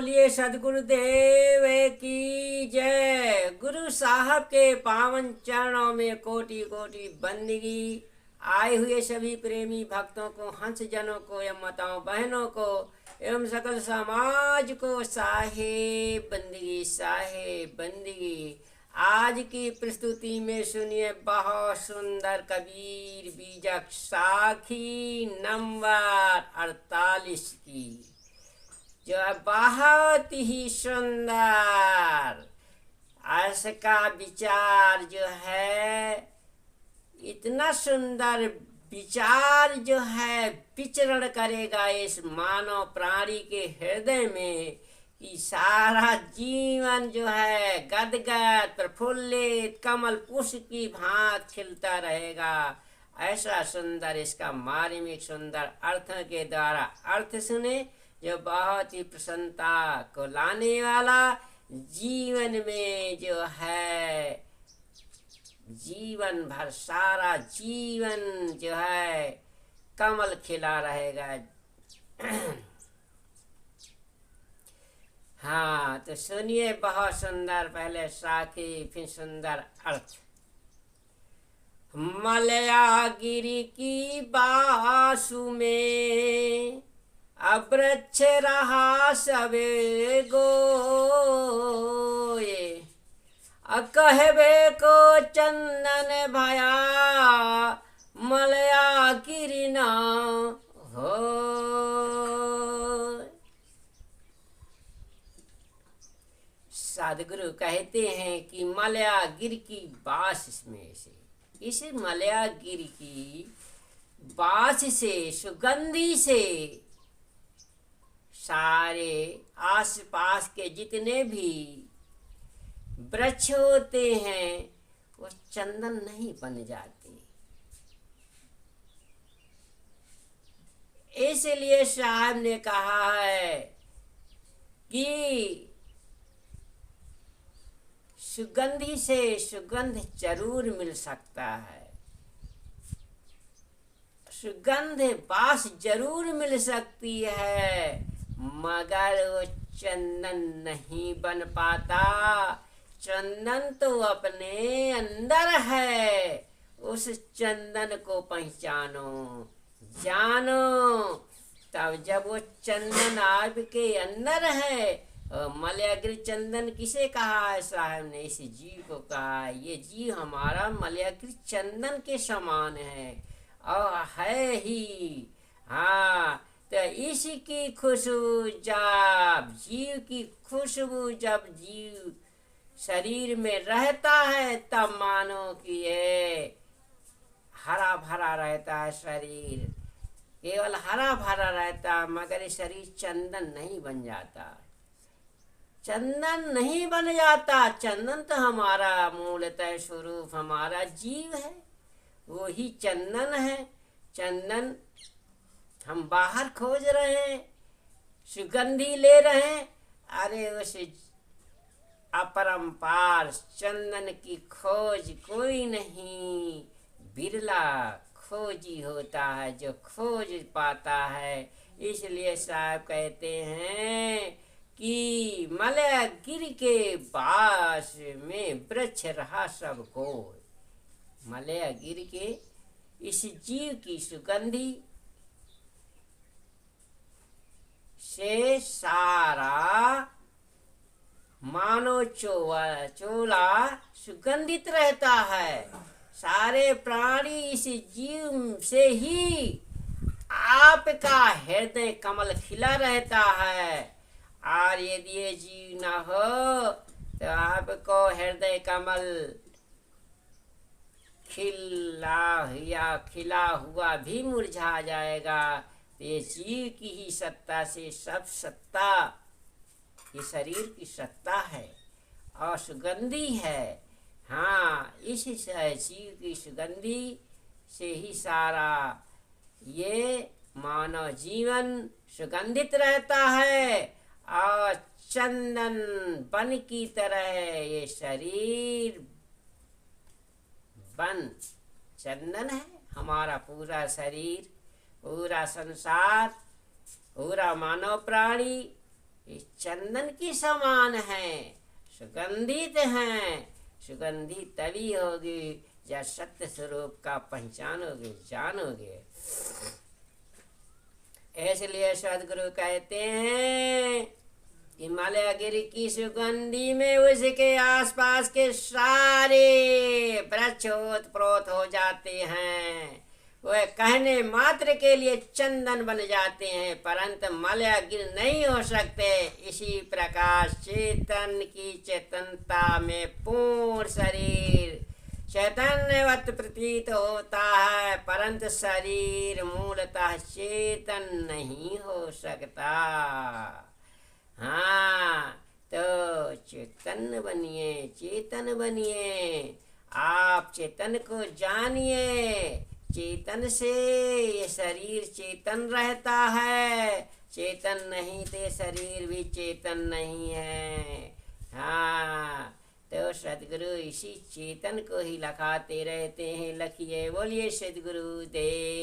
बोलिए सदगुरुदेव की जय। गुरु साहब के पावन चरणों में कोटि कोटि बंदगी। आए हुए सभी प्रेमी भक्तों को, हंस जनों को एवं माताओं बहनों को एवं सकल समाज को साहेब बंदगी, साहेब बंदगी। आज की प्रस्तुति में सुनिए बहुत सुंदर कबीर बीजक साखी नंबर 48 की, जो है बहुत ही सुंदर। आज का विचार जो है, इतना सुंदर विचार जो है विचरण करेगा इस मानव प्राणी के हृदय में कि सारा जीवन जो है गदगद प्रफुल्लित कमल पुष्प की भांत खिलता रहेगा। ऐसा सुंदर इसका मार्मिक सुंदर अर्थ के द्वारा अर्थ सुने, जो बहुत ही प्रसन्नता को लाने वाला, जीवन में जो है जीवन भर सारा जीवन जो है कमल खिला रहेगा। हाँ, तो सुनिए बहुत सुंदर, पहले साखी फिर सुंदर अर्थ। मलयागिरी की बासु में अवृक्ष रहा सवे गोये, कहबे को चंदन भया मलयागिरी न हो। सदगुरु कहते हैं कि मलयागिरी की बास में से, इस मलयागिरी की बास से, सुगंधी से सारे आसपास के जितने भी वृक्ष होते हैं वो चंदन नहीं बन जाते। इसलिए साहब ने कहा है कि सुगंधी से सुगंध जरूर मिल सकता है, सुगंध बास जरूर मिल सकती है, मगर वो चंदन नहीं बन पाता। चंदन तो अपने अंदर है, उस चंदन को पहचानो, जानो, तब जब वो चंदन आपके अंदर है। मलयागिरी चंदन किसे कहा है साहब ने? इस जीव को कहा है। ये जीव हमारा मलयागिरी चंदन के समान है और है ही। हाँ, तो इसकी खुशबू जब जीव की खुशबू जब जीव शरीर में रहता है, तब मानो कि ये हरा भरा रहता है शरीर, केवल हरा भरा रहता है, मगर ये शरीर चंदन नहीं बन जाता, चंदन नहीं बन जाता। चंदन तो हमारा मूलतः स्वरूप हमारा जीव है, वो ही चंदन है। चंदन हम बाहर खोज रहे हैं, सुगंधी ले रहे हैं, अरे उस अपरंपार चंदन की खोज कोई नहीं, बिरला खोजी होता है जो खोज पाता है। इसलिए साहब कहते हैं कि मलयागिरी के पास में वृक्ष रहा सब कोय। मलयागिरी के इस जीव की सुगंधी से सारा मानो चोला सुगंधित रहता है। सारे प्राणी इस जीव से ही आपका हृदय कमल खिला रहता है। और यदि ये जीव न हो तो आपको हृदय कमल खिला हुआ भी मुरझा जाएगा। तो ये जीव की ही सत्ता से सब सत्ता, ये शरीर की सत्ता है और सुगंधी है। हाँ, इस जीव की सुगंधी से ही सारा ये मानव जीवन सुगंधित रहता है और चंदन बन की तरह ये शरीर बन चंदन है। हमारा पूरा शरीर, पूरा संसार, पूरा मानव प्राणी ये चंदन की समान है, सुगंधित हैं। सुगंधित तभी होगी जब सत्य स्वरूप का पहचानोगे, जानोगे। इसलिए सदगुरु कहते हैं हिमालय गिरी की सुगंधी में उसके आसपास के सारे वृक्ष ओतप्रोत हो जाते हैं। वह कहने मात्र के लिए चंदन बन जाते हैं, परंतु मलय गिर नहीं हो सकते। इसी प्रकार चेतन की चेतनता में पूर्ण शरीर चैतन्यवत प्रतीत होता है, परंतु शरीर मूलतः चेतन नहीं हो सकता। हाँ, तो चेतन बनिए, चेतन बनिए। आप चेतन को जानिए। चेतन से ये शरीर चेतन रहता है, चेतन नहीं तो शरीर भी चेतन नहीं है। हाँ, तो सदगुरु इसी चेतन को ही लखाते रहते हैं। लखिए। बोलिए सदगुरु देव।